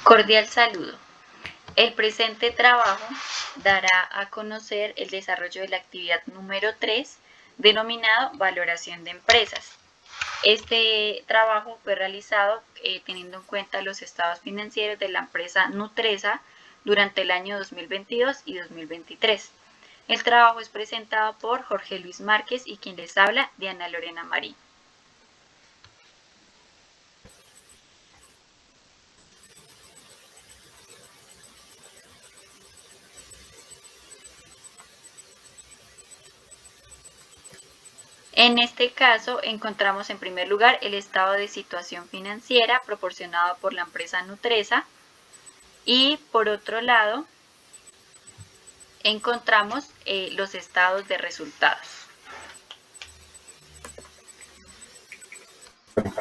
Cordial saludo. El presente trabajo dará a conocer el desarrollo de la actividad número 3, denominado valoración de empresas. Este trabajo fue realizado teniendo en cuenta los estados financieros de la empresa Nutresa durante el año 2022 y 2023. El trabajo es presentado por Jorge Luis Márquez y quien les habla, Diana Lorena Marín. En este caso, encontramos en primer lugar el estado de situación financiera proporcionado por la empresa Nutresa y por otro lado encontramos los estados de resultados.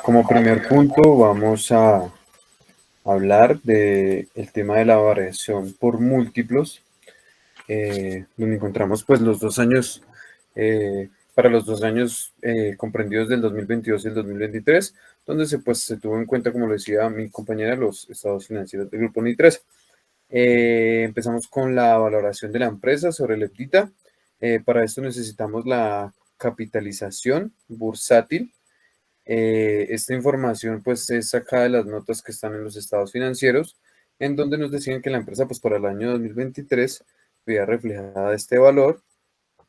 Como primer punto vamos a hablar del tema de la variación por múltiplos, donde encontramos pues los 2 años, para los 2 años comprendidos del 2022 y el 2023, donde se tuvo en cuenta, como lo decía mi compañera, los estados financieros del Grupo Nitresa. Empezamos con la valoración de la empresa sobre el EBITDA. Para esto necesitamos la capitalización bursátil. Esta información pues es sacada de las notas que están en los estados financieros, en donde nos decían que la empresa pues para el año 2023 veía reflejada este valor,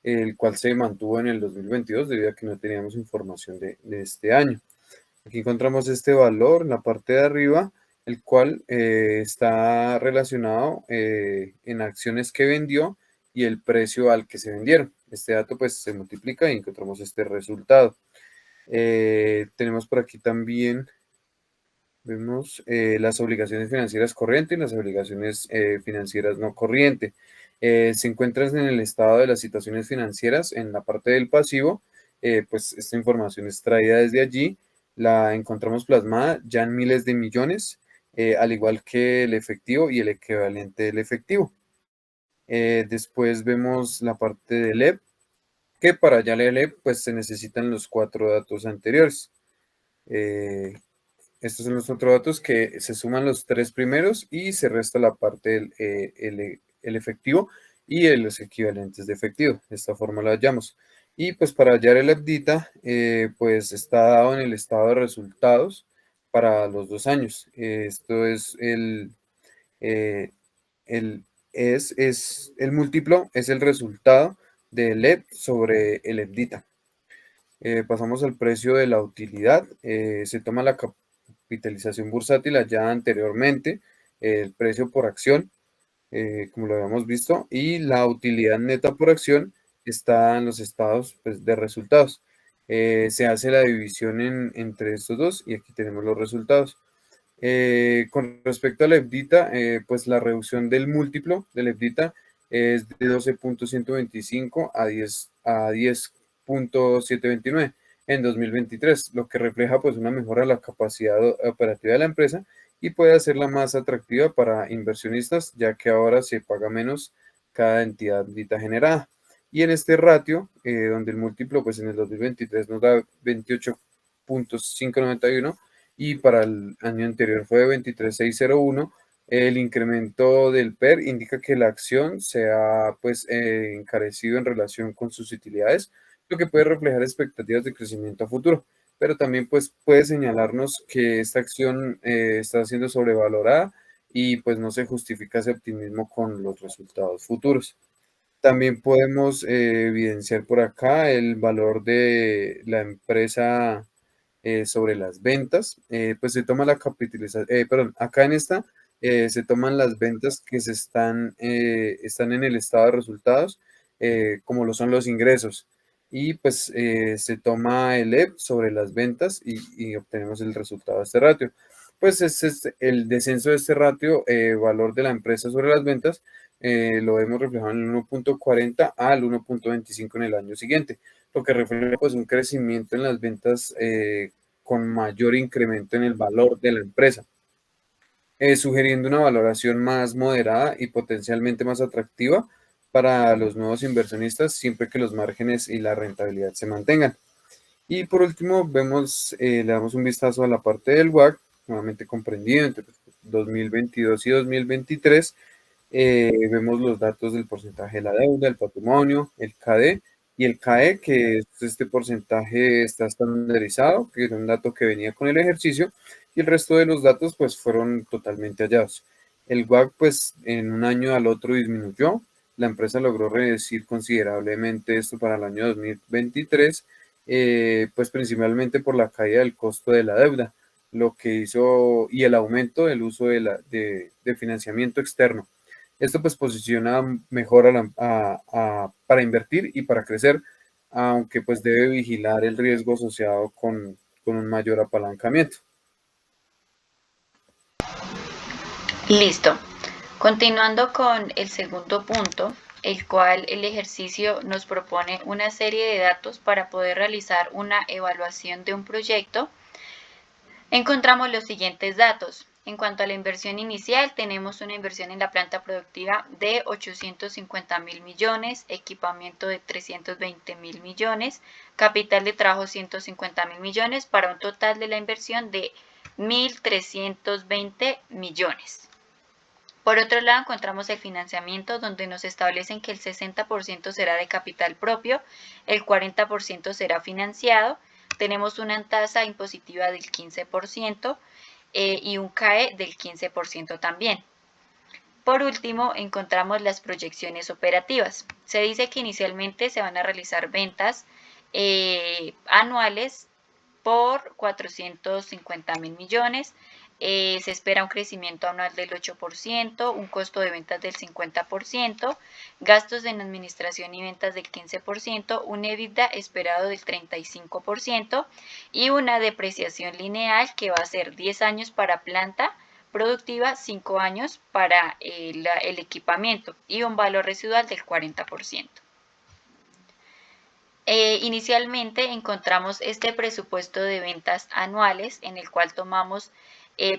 el cual se mantuvo en el 2022 debido a que no teníamos información de este año. Aquí encontramos este valor en la parte de arriba, el cual está relacionado en acciones que vendió y el precio al que se vendieron. Este dato pues se multiplica y encontramos este resultado. Tenemos por aquí también, vemos las obligaciones financieras corrientes y las obligaciones financieras no corrientes. Se encuentran en el estado de las situaciones financieras en la parte del pasivo. Pues esta información es traída desde allí, la encontramos plasmada ya en miles de millones, al igual que el efectivo y el equivalente del efectivo. Después vemos la parte del EP, que para ya leer EP pues se necesitan los 4 datos anteriores. Estos son los otros datos que se suman los 3 primeros y se resta la parte del el efectivo y los equivalentes de efectivo. De esta forma lo hallamos. Y pues para hallar el EBITDA, pues está dado en el estado de resultados para los 2 años. Esto es eh, el, es el múltiplo, es el resultado del EP sobre el EBITDA. Pasamos al precio de la utilidad. Se toma la capitalización bursátil allá anteriormente, el precio por acción, como lo habíamos visto, y la utilidad neta por acción está en los estados pues, de resultados. Se hace la división entre estos dos y aquí tenemos los resultados. Con respecto a la EBITDA, pues la reducción del múltiplo del EBITDA es de 12.125 a 10.729 en 2023, lo que refleja pues una mejora de la capacidad operativa de la empresa y puede hacerla más atractiva para inversionistas, ya que ahora se paga menos cada entidad EBITDA generada. Y en este ratio, donde el múltiplo pues en el 2023 nos da 28.591 y para el año anterior fue de 23.601, el incremento del PER indica que la acción se ha pues encarecido en relación con sus utilidades, lo que puede reflejar expectativas de crecimiento a futuro, pero también pues puede señalarnos que esta acción está siendo sobrevalorada y pues no se justifica ese optimismo con los resultados futuros. También podemos evidenciar por acá el valor de la empresa sobre las ventas. Pues se toma la capitalización, perdón, acá en esta se toman las ventas que están en el estado de resultados, como lo son los ingresos. Y pues se toma el EP sobre las ventas y obtenemos el resultado de este ratio. Pues es el descenso de este ratio, valor de la empresa sobre las ventas, lo vemos reflejado en el 1.40 al 1.25 en el año siguiente, lo que refleja pues un crecimiento en las ventas con mayor incremento en el valor de la empresa, sugiriendo una valoración más moderada y potencialmente más atractiva para los nuevos inversionistas siempre que los márgenes y la rentabilidad se mantengan. Y por último, le damos un vistazo a la parte del WACC, nuevamente comprendido entre 2022 y 2023, vemos los datos del porcentaje de la deuda, el patrimonio, el KD y el CAE, que es este porcentaje está estandarizado, que era un dato que venía con el ejercicio, y el resto de los datos pues fueron totalmente hallados. El WACC pues en un año al otro disminuyó, la empresa logró reducir considerablemente esto para el año 2023, pues principalmente por la caída del costo de la deuda, lo que hizo y el aumento del uso de financiamiento externo. Esto pues posiciona mejor para invertir y para crecer, aunque pues debe vigilar el riesgo asociado con un mayor apalancamiento. Listo. Continuando con el segundo punto, el cual el ejercicio nos propone una serie de datos para poder realizar una evaluación de un proyecto, encontramos los siguientes datos. En cuanto a la inversión inicial, tenemos una inversión en la planta productiva de 850.000 millones, equipamiento de 320.000 millones, capital de trabajo 150.000 millones, para un total de la inversión de 1.320 millones. Por otro lado, encontramos el financiamiento, donde nos establecen que el 60% será de capital propio, el 40% será financiado. Tenemos una tasa impositiva del 15% y un CAE del 15% también. Por último, encontramos las proyecciones operativas. Se dice que inicialmente se van a realizar ventas anuales por 450.000 millones. Se espera un crecimiento anual del 8%, un costo de ventas del 50%, gastos en administración y ventas del 15%, un EBITDA esperado del 35% y una depreciación lineal que va a ser 10 años para planta productiva, 5 años para el equipamiento y un valor residual del 40%. Inicialmente encontramos este presupuesto de ventas anuales en el cual tomamos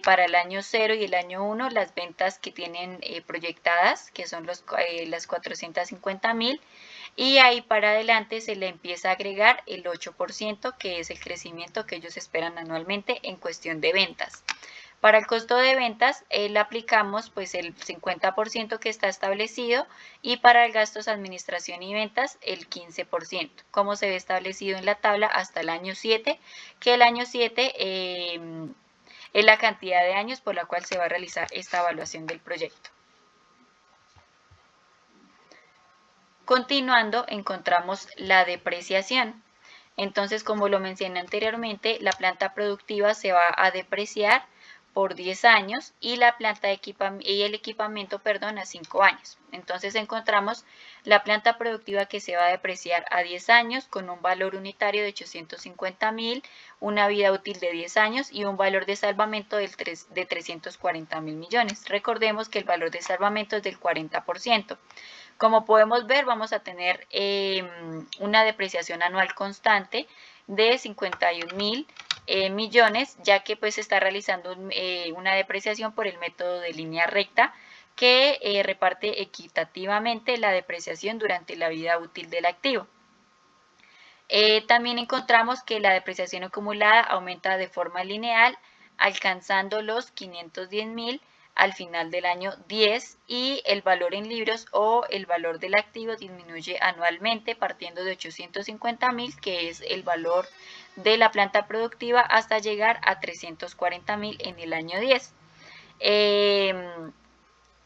para el año 0 y el año 1 las ventas que tienen proyectadas, que son las 450.000, y ahí para adelante se le empieza a agregar el 8%, que es el crecimiento que ellos esperan anualmente en cuestión de ventas. Para el costo de ventas le aplicamos pues el 50% que está establecido y para el gastos administración y ventas el 15%, como se ve establecido en la tabla hasta el año 7, que el año 7 es la cantidad de años por la cual se va a realizar esta evaluación del proyecto. Continuando, encontramos la depreciación. Entonces, como lo mencioné anteriormente, la planta productiva se va a depreciar por 10 años y la planta y el equipamiento, perdón, a 5 años. Entonces encontramos la planta productiva que se va a depreciar a 10 años con un valor unitario de 850.000, una vida útil de 10 años y un valor de salvamento de 340.000 millones. Recordemos que el valor de salvamento es del 40%. Como podemos ver, vamos a tener una depreciación anual constante de 51.000 millones, ya que pues se está realizando una depreciación por el método de línea recta que reparte equitativamente la depreciación durante la vida útil del activo. También encontramos que la depreciación acumulada aumenta de forma lineal, alcanzando los 510.000 al final del año 10 y el valor en libros o el valor del activo disminuye anualmente partiendo de 850.000, que es el valor de la planta productiva, hasta llegar a 340.000 en el año 10.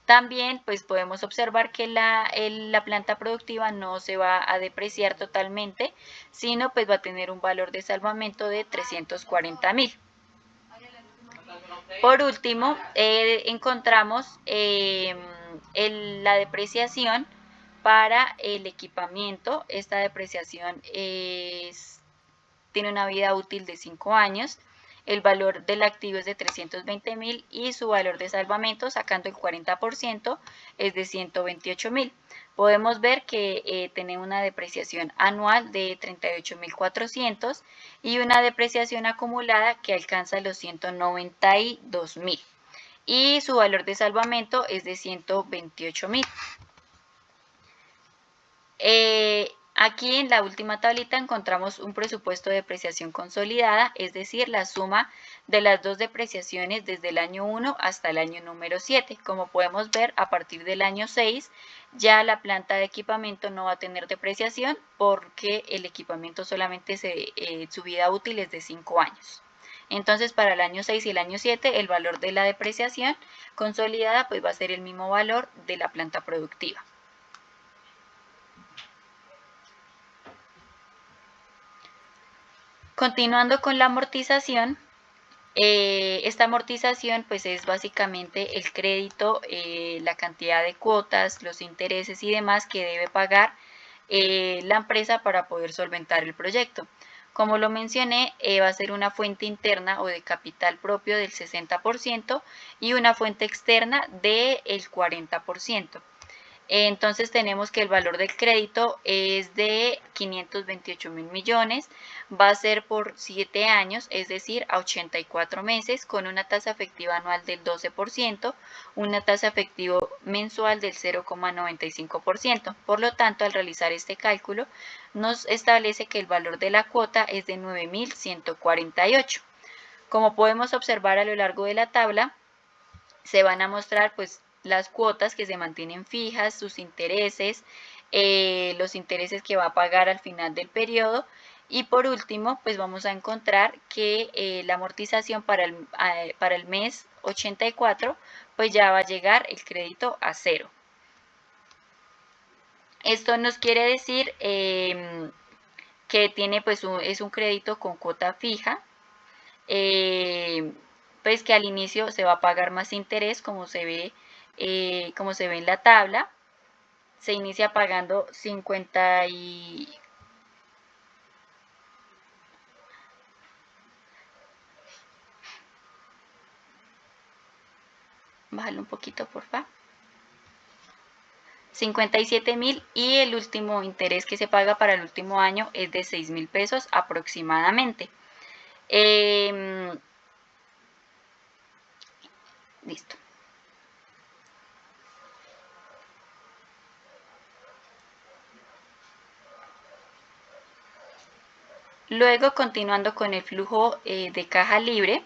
También pues podemos observar que la planta productiva no se va a depreciar totalmente, sino pues va a tener un valor de salvamento de 340.000. Por último, encontramos la depreciación para el equipamiento. Esta depreciación tiene una vida útil de 5 años. El valor del activo es de 320.000 y su valor de salvamento, sacando el 40%, es de 128.000. Podemos ver que tenemos una depreciación anual de 38.400 y una depreciación acumulada que alcanza los 192.000 y su valor de salvamento es de 128.000. Aquí en la última tablita encontramos un presupuesto de depreciación consolidada, es decir, la suma de las dos depreciaciones desde el año 1 hasta el año número 7. Como podemos ver, a partir del año 6 ya la planta de equipamiento no va a tener depreciación porque el equipamiento solamente su vida útil es de 5 años. Entonces, para el año 6 y el año 7, el valor de la depreciación consolidada pues va a ser el mismo valor de la planta productiva. Continuando con la amortización, esta amortización pues es básicamente el crédito, la cantidad de cuotas, los intereses y demás que debe pagar la empresa para poder solventar el proyecto. Como lo mencioné, va a ser una fuente interna o de capital propio del 60% y una fuente externa del 40%. Entonces tenemos que el valor del crédito es de 528.000 millones, va a ser por 7 años, es decir, a 84 meses, con una tasa efectiva anual del 12%, una tasa efectiva mensual del 0,95%. Por lo tanto, al realizar este cálculo, nos establece que el valor de la cuota es de 9.148. Como podemos observar a lo largo de la tabla, se van a mostrar pues las cuotas que se mantienen fijas, sus intereses, los intereses que va a pagar al final del periodo y por último pues vamos a encontrar que la amortización para el mes 84 pues ya va a llegar el crédito a 0. Esto nos quiere decir que tiene pues es un crédito con cuota fija, pues que al inicio se va a pagar más interés como se ve en la tabla. Se inicia pagando 50 y... Bájalo un poquito, porfa. 57.000 y el último interés que se paga para el último año es de 6.000 pesos aproximadamente. Listo. Luego, continuando con el flujo de caja libre,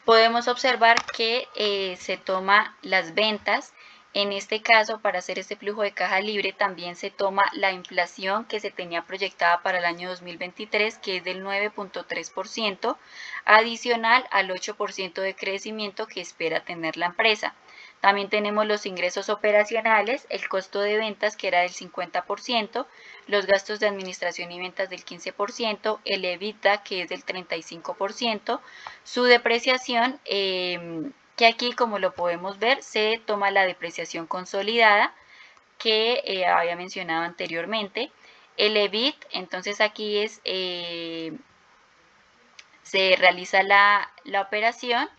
podemos observar que se toma las ventas. En este caso, para hacer este flujo de caja libre, también se toma la inflación que se tenía proyectada para el año 2023, que es del 9.3%, adicional al 8% de crecimiento que espera tener la empresa. También tenemos los ingresos operacionales, el costo de ventas que era del 50%, los gastos de administración y ventas del 15%, el EBITDA que es del 35%, su depreciación, que aquí como lo podemos ver se toma la depreciación consolidada que había mencionado anteriormente, el EBIT, entonces aquí es se realiza la operación,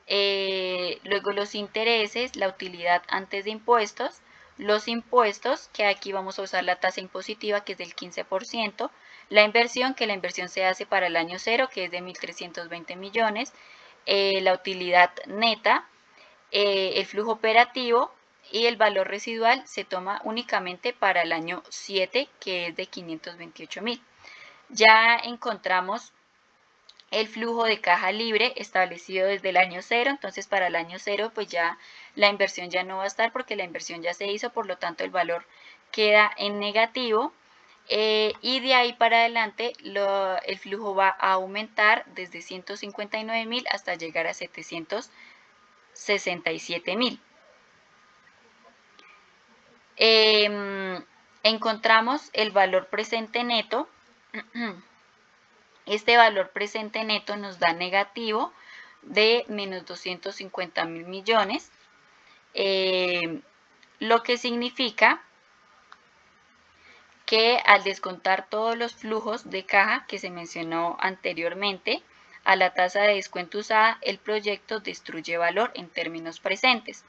luego los intereses, la utilidad antes de impuestos, los impuestos, que aquí vamos a usar la tasa impositiva que es del 15%, la inversión, que la inversión se hace para el año 0, que es de 1.320 millones, la utilidad neta, el flujo operativo y el valor residual se toma únicamente para el año 7, que es de 528.000. Ya encontramos el flujo de caja libre establecido desde el año 0, entonces para el año 0 pues ya la inversión ya no va a estar porque la inversión ya se hizo, por lo tanto el valor queda en negativo, y de ahí para adelante el flujo va a aumentar desde 159.000 hasta llegar a 767.000. Encontramos el valor presente neto. Este valor presente neto nos da negativo de menos 250.000 millones, lo que significa que al descontar todos los flujos de caja que se mencionó anteriormente, a la tasa de descuento usada, el proyecto destruye valor en términos presentes.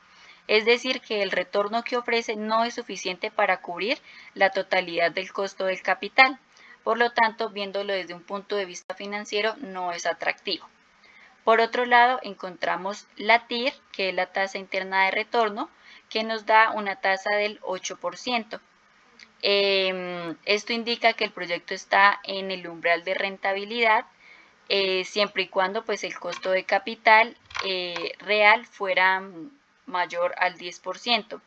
Es decir, que el retorno que ofrece no es suficiente para cubrir la totalidad del costo del capital. Por lo tanto, viéndolo desde un punto de vista financiero, no es atractivo. Por otro lado, encontramos la TIR, que es la tasa interna de retorno, que nos da una tasa del 8%. Esto indica que el proyecto está en el umbral de rentabilidad, siempre y cuando pues el costo de capital real fuera mayor al 10%.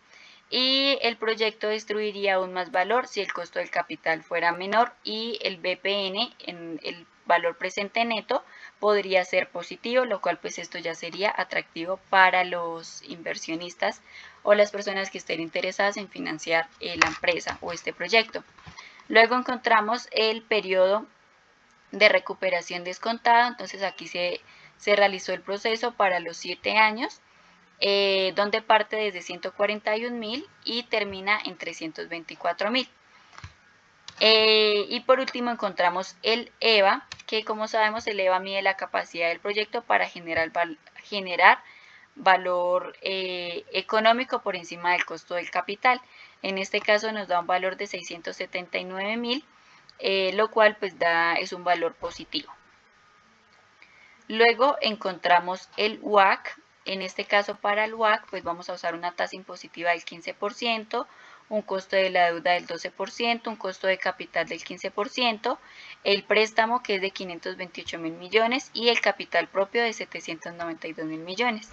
Y el proyecto destruiría aún más valor si el costo del capital fuera menor, y el BPN, en el valor presente neto, podría ser positivo, lo cual pues esto ya sería atractivo para los inversionistas o las personas que estén interesadas en financiar la empresa o este proyecto. Luego encontramos el periodo de recuperación descontado. Entonces aquí se realizó el proceso para los 7 años, donde parte desde 141.000 y termina en 324.000. Y por último encontramos el EVA, que como sabemos el EVA mide la capacidad del proyecto para generar valor económico por encima del costo del capital. En este caso nos da un valor de 679.000, lo cual pues es un valor positivo. Luego encontramos el WACC. En este caso para el WACC pues vamos a usar una tasa impositiva del 15%, un costo de la deuda del 12%, un costo de capital del 15%, el préstamo que es de 528.000 millones y el capital propio de 792.000 millones.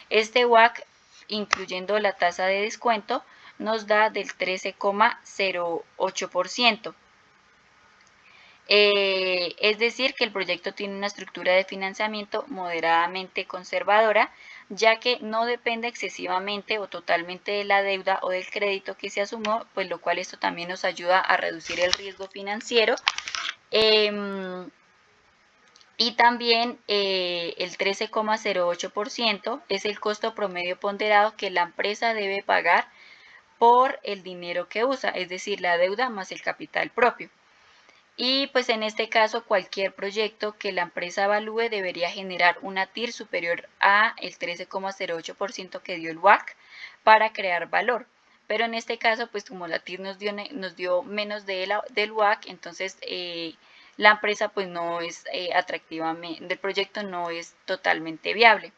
Este WACC, incluyendo la tasa de descuento, nos da del 13,08%. Es decir, que el proyecto tiene una estructura de financiamiento moderadamente conservadora, ya que no depende excesivamente o totalmente de la deuda o del crédito que se asumió, pues lo cual esto también nos ayuda a reducir el riesgo financiero. Y también el 13,08% es el costo promedio ponderado que la empresa debe pagar por el dinero que usa, es decir, la deuda más el capital propio. Y pues en este caso cualquier proyecto que la empresa evalúe debería generar una TIR superior a el 13,08% que dio el WACC para crear valor. Pero en este caso, pues como la TIR nos dio menos del WACC, entonces la empresa pues no es atractivamente, del proyecto no es totalmente viable.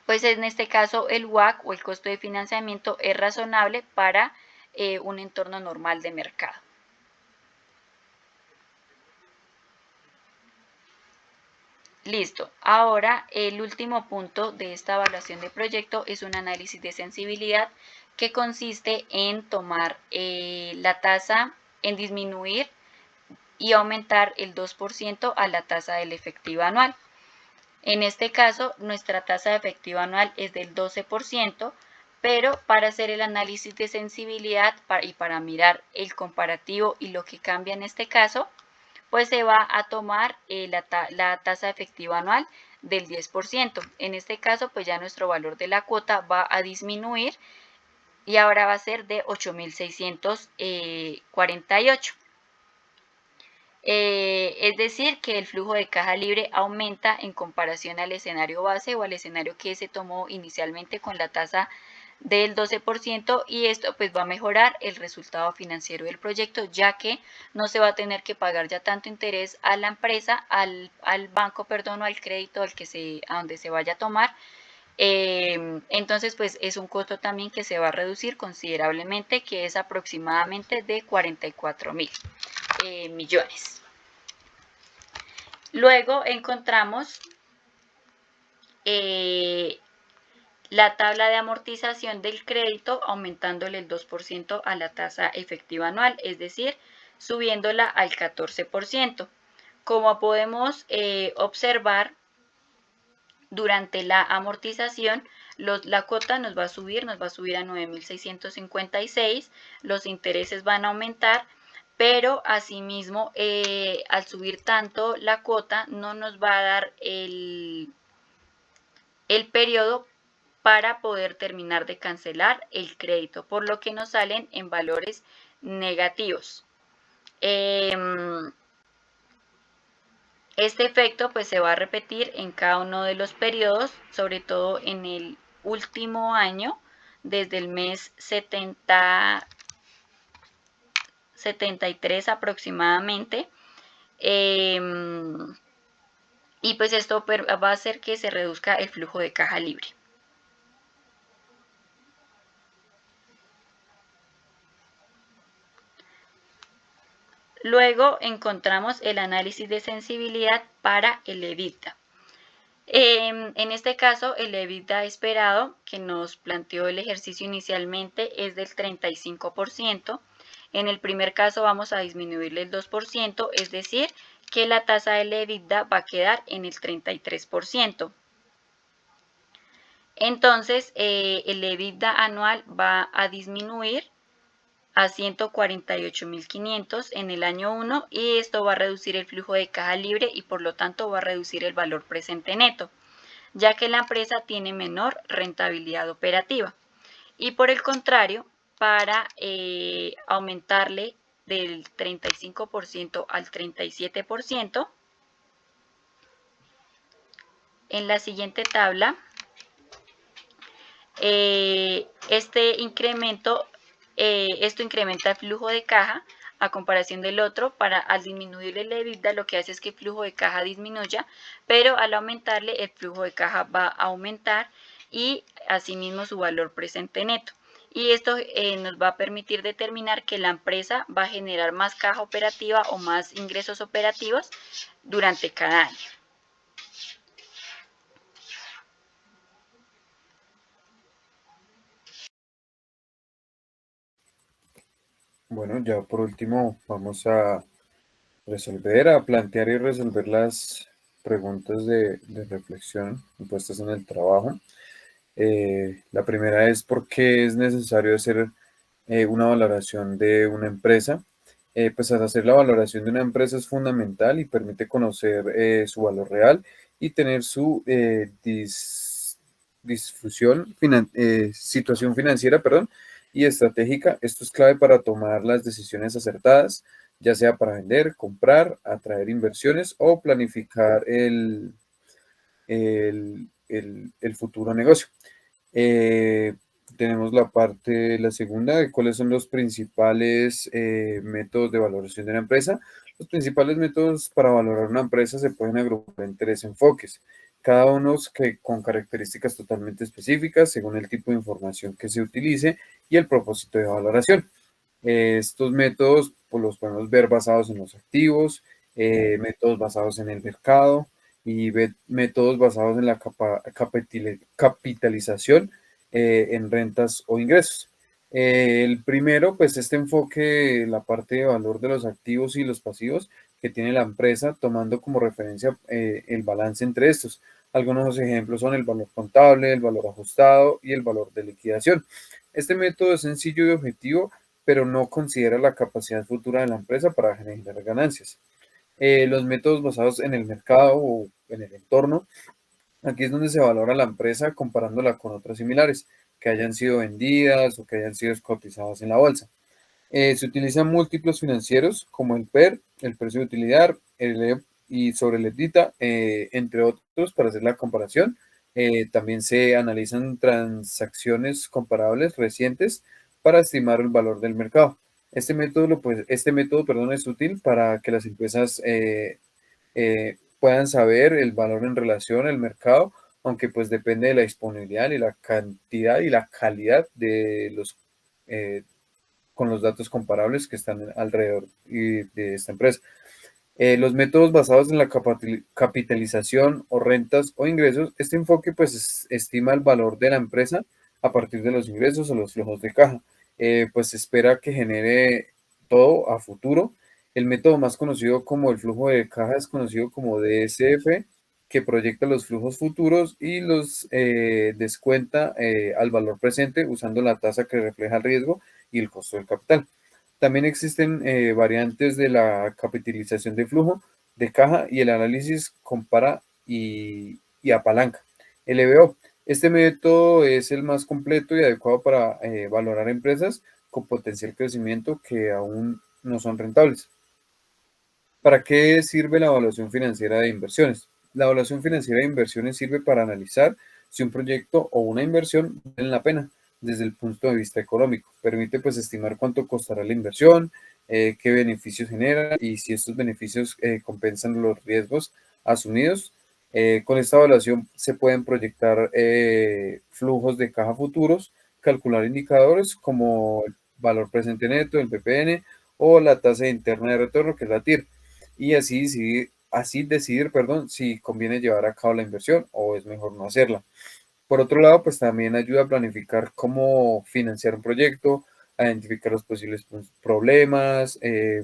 Pues en este caso el WACC o el costo de financiamiento es razonable para un entorno normal de mercado. Listo. Ahora el último punto de esta evaluación de proyecto es un análisis de sensibilidad, que consiste en tomar la tasa, en disminuir y aumentar el 2% a la tasa del efectivo anual. En este caso, nuestra tasa de efectivo anual es del 12%, pero para hacer el análisis de sensibilidad y para mirar el comparativo y lo que cambia en este caso, pues se va a tomar la tasa efectiva anual del 10%. En este caso, pues ya nuestro valor de la cuota va a disminuir y ahora va a ser de 8.648. Es decir, que el flujo de caja libre aumenta en comparación al escenario base o al escenario que se tomó inicialmente con la tasa del 12%, y esto pues va a mejorar el resultado financiero del proyecto, ya que no se va a tener que pagar ya tanto interés a la empresa, al banco, perdón, o al crédito a donde se vaya a tomar. Entonces pues es un costo también que se va a reducir considerablemente, que es aproximadamente de 44.000 millones. Luego encontramos la tabla de amortización del crédito, aumentándole el 2% a la tasa efectiva anual, es decir, subiéndola al 14%. Como podemos observar, durante la amortización, la cuota nos va a subir a 9.656, los intereses van a aumentar, pero asimismo, al subir tanto la cuota, no nos va a dar el periodo para poder terminar de cancelar el crédito, por lo que nos salen en valores negativos. Este efecto pues se va a repetir en cada uno de los periodos, sobre todo en el último año, desde el mes 73 aproximadamente. y pues esto va a hacer que se reduzca el flujo de caja libre. Luego encontramos el análisis de sensibilidad para el EBITDA. En este caso, el EBITDA esperado que nos planteó el ejercicio inicialmente es del 35%. En el primer caso vamos a disminuirle el 2%, es decir, que la tasa del EBITDA va a quedar en el 33%. Entonces, el EBITDA anual va a disminuir a 148.500 en el año 1 y esto va a reducir el flujo de caja libre y por lo tanto va a reducir el valor presente neto, ya que la empresa tiene menor rentabilidad operativa. Y por el contrario, para aumentarle del 35% al 37%, en la siguiente tabla, esto incrementa el flujo de caja a comparación del otro. Al disminuirle el EBITDA, lo que hace es que el flujo de caja disminuya, pero al aumentarle el flujo de caja va a aumentar y asimismo su valor presente neto. Y esto nos va a permitir determinar que la empresa va a generar más caja operativa o más ingresos operativos durante cada año. Bueno, ya por último vamos a plantear y resolver las preguntas de reflexión impuestas en el trabajo. La primera es por qué es necesario hacer una valoración de una empresa. Pues al hacer la valoración de una empresa es fundamental y permite conocer su valor real y tener su situación financiera, perdón, y estratégica. Esto es clave para tomar las decisiones acertadas, ya sea para vender, comprar, atraer inversiones o planificar el futuro negocio. Eh, Tenemos la segunda, de cuáles son los principales métodos de valoración de una empresa. Los principales métodos para valorar una empresa se pueden agrupar en tres enfoques, cada uno con características totalmente específicas según el tipo de información que se utilice y el propósito de valoración. Estos métodos pues, los podemos ver basados en los activos, métodos basados en el mercado y métodos basados en la capitalización en rentas o ingresos. El primero, pues este enfoque, la parte de valor de los activos y los pasivos que tiene la empresa, tomando como referencia el balance entre estos. Algunos ejemplos son el valor contable, el valor ajustado y el valor de liquidación. Este método es sencillo y objetivo, pero no considera la capacidad futura de la empresa para generar ganancias. Los métodos basados en el mercado o en el entorno, aquí es donde se valora la empresa comparándola con otras similares que hayan sido vendidas o que hayan sido cotizadas en la bolsa. Se utilizan múltiplos financieros como el PER, el precio de utilidad, y sobre el EBITDA, entre otros, para hacer la comparación. También se analizan transacciones comparables recientes para estimar el valor del mercado. Este método, perdón, es útil para que las empresas puedan saber el valor en relación al mercado, aunque pues depende de la disponibilidad y la cantidad y la calidad de con los datos comparables que están alrededor de esta empresa. Los métodos basados en la capitalización o rentas o ingresos, este enfoque pues estima el valor de la empresa a partir de los ingresos o los flujos de caja. Pues se espera que genere todo a futuro. El método más conocido como el flujo de caja es conocido como DSF, que proyecta los flujos futuros y los descuenta al valor presente usando la tasa que refleja el riesgo y el costo del capital. También existen variantes de la capitalización de flujo de caja y el análisis compara y apalanca. El EBO. Este método es el más completo y adecuado para valorar empresas con potencial crecimiento que aún no son rentables. ¿Para qué sirve la evaluación financiera de inversiones? La evaluación financiera de inversiones sirve para analizar si un proyecto o una inversión vale la pena desde el punto de vista económico. Permite pues estimar cuánto costará la inversión, qué beneficios genera y si estos beneficios compensan los riesgos asumidos. Con esta evaluación se pueden proyectar flujos de caja futuros, calcular indicadores como el valor presente neto, el PPN, o la tasa interna de retorno, que es la TIR, y así decidir, perdón, si conviene llevar a cabo la inversión o es mejor no hacerla. Por otro lado, pues también ayuda a planificar cómo financiar un proyecto, a identificar los posibles problemas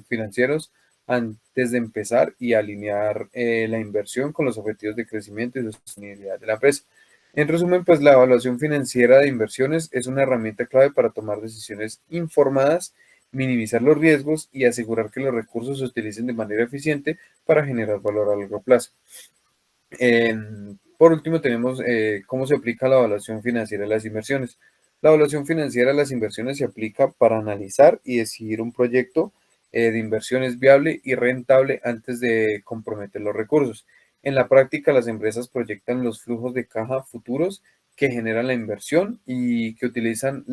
financieros antes de empezar y alinear la inversión con los objetivos de crecimiento y sostenibilidad de la empresa. En resumen, pues la evaluación financiera de inversiones es una herramienta clave para tomar decisiones informadas, minimizar los riesgos y asegurar que los recursos se utilicen de manera eficiente para generar valor a largo plazo. Por último, tenemos cómo se aplica la evaluación financiera de las inversiones. La evaluación financiera de las inversiones se aplica para analizar y decidir un proyecto de inversiones viable y rentable antes de comprometer los recursos. En la práctica, las empresas proyectan los flujos de caja futuros que generan la inversión y que utilizan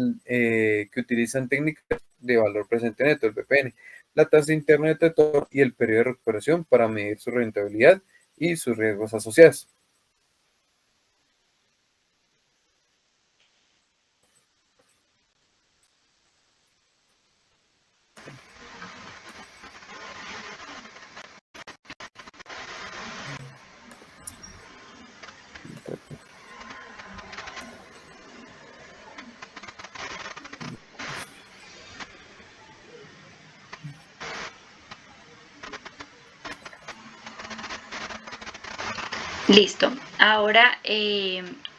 técnicas de valor presente neto, el PPN, la tasa interna de retorno y el periodo de recuperación para medir su rentabilidad y sus riesgos asociados. Listo. Ahora,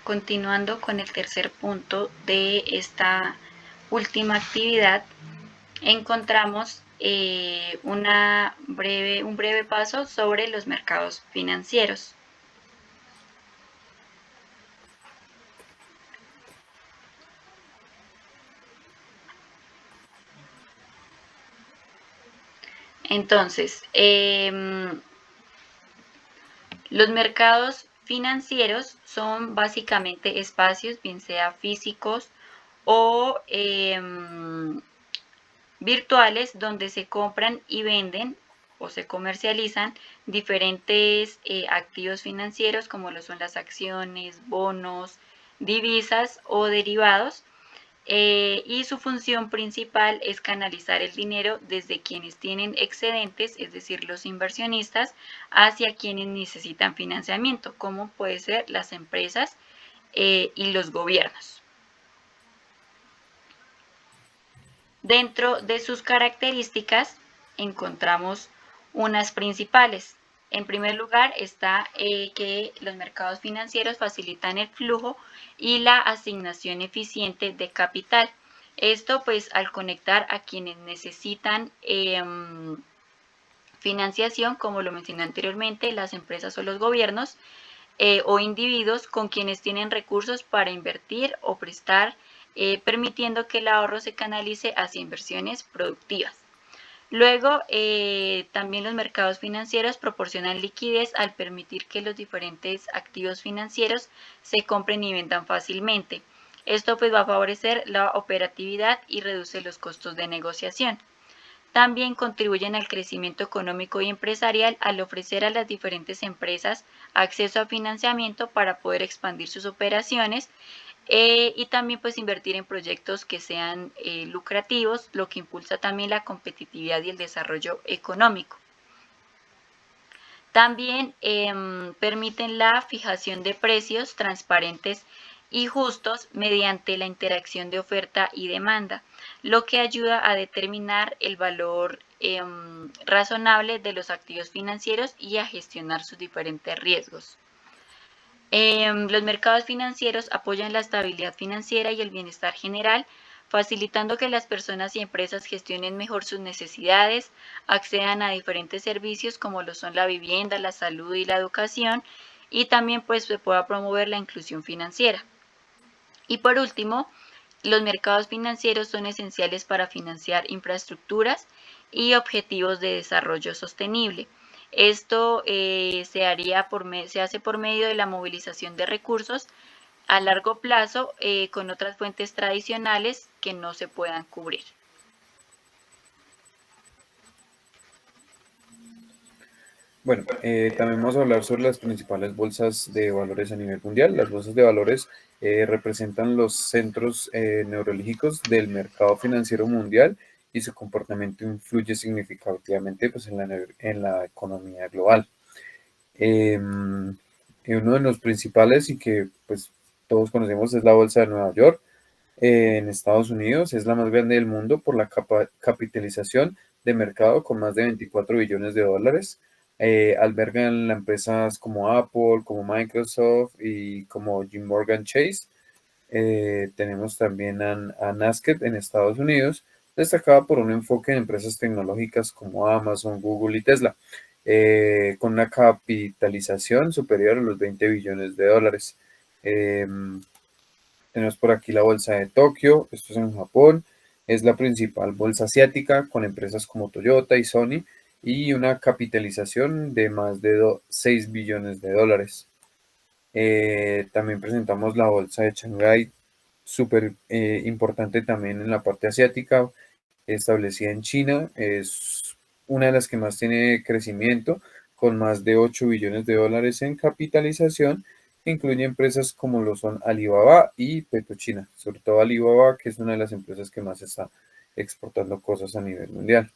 continuando con el tercer punto de esta última actividad, encontramos un breve paso sobre los mercados financieros. Entonces, los mercados financieros son básicamente espacios, bien sea físicos o virtuales, donde se compran y venden o se comercializan diferentes activos financieros como lo son las acciones, bonos, divisas o derivados. Y su función principal es canalizar el dinero desde quienes tienen excedentes, es decir, los inversionistas, hacia quienes necesitan financiamiento, como puede ser las empresas y los gobiernos. Dentro de sus características encontramos unas principales. En primer lugar está que los mercados financieros facilitan el flujo y la asignación eficiente de capital. Esto pues al conectar a quienes necesitan financiación, como lo mencioné anteriormente, las empresas o los gobiernos, o individuos con quienes tienen recursos para invertir o prestar, permitiendo que el ahorro se canalice hacia inversiones productivas. Luego, también los mercados financieros proporcionan liquidez al permitir que los diferentes activos financieros se compren y vendan fácilmente. Esto pues va a favorecer la operatividad y reduce los costos de negociación. También contribuyen al crecimiento económico y empresarial al ofrecer a las diferentes empresas acceso a financiamiento para poder expandir sus operaciones, y también pues invertir en proyectos que sean lucrativos, lo que impulsa también la competitividad y el desarrollo económico. También permiten la fijación de precios transparentes y justos mediante la interacción de oferta y demanda, lo que ayuda a determinar el valor razonable de los activos financieros y a gestionar sus diferentes riesgos. Los mercados financieros apoyan la estabilidad financiera y el bienestar general, facilitando que las personas y empresas gestionen mejor sus necesidades, accedan a diferentes servicios como lo son la vivienda, la salud y la educación, y también pues se pueda promover la inclusión financiera. Y por último, los mercados financieros son esenciales para financiar infraestructuras y objetivos de desarrollo sostenible. Esto se hace por medio de la movilización de recursos a largo plazo con otras fuentes tradicionales que no se puedan cubrir. Bueno, también vamos a hablar sobre las principales bolsas de valores a nivel mundial. Las bolsas de valores representan los centros neurálgicos del mercado financiero mundial y su comportamiento influye significativamente pues, en la economía global. Uno de los principales y que pues todos conocemos es la Bolsa de Nueva York en Estados Unidos. Es la más grande del mundo por la capitalización de mercado con más de 24 billones de dólares. Albergan empresas como Apple, como Microsoft y como J. Morgan Chase. Tenemos también a Nasdaq en Estados Unidos, destacada por un enfoque en empresas tecnológicas como Amazon, Google y Tesla, con una capitalización superior a los 20 billones de dólares. Tenemos por aquí la bolsa de Tokio, esto es en Japón, es la principal bolsa asiática con empresas como Toyota y Sony y una capitalización de más de 6 billones de dólares. También presentamos la bolsa de Shanghái, súper importante también en la parte asiática, establecida en China. Es una de las que más tiene crecimiento, con más de 8 billones de dólares en capitalización, que incluye empresas como lo son Alibaba y PetroChina, sobre todo Alibaba, que es una de las empresas que más está exportando cosas a nivel mundial.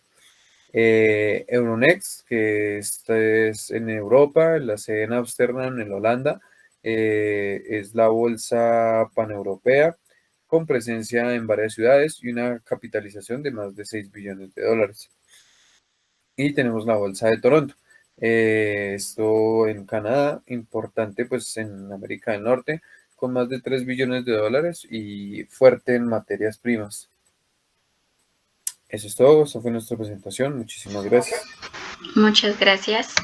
Euronext, que esta es en Europa, la sede en Ámsterdam, en Holanda, es la bolsa paneuropea con presencia en varias ciudades y una capitalización de más de 6 billones de dólares. Y tenemos la bolsa de Toronto. Esto en Canadá, importante pues en América del Norte, con más de 3 billones de dólares y fuerte en materias primas. Eso es todo, esta fue nuestra presentación. Muchísimas gracias. Muchas gracias.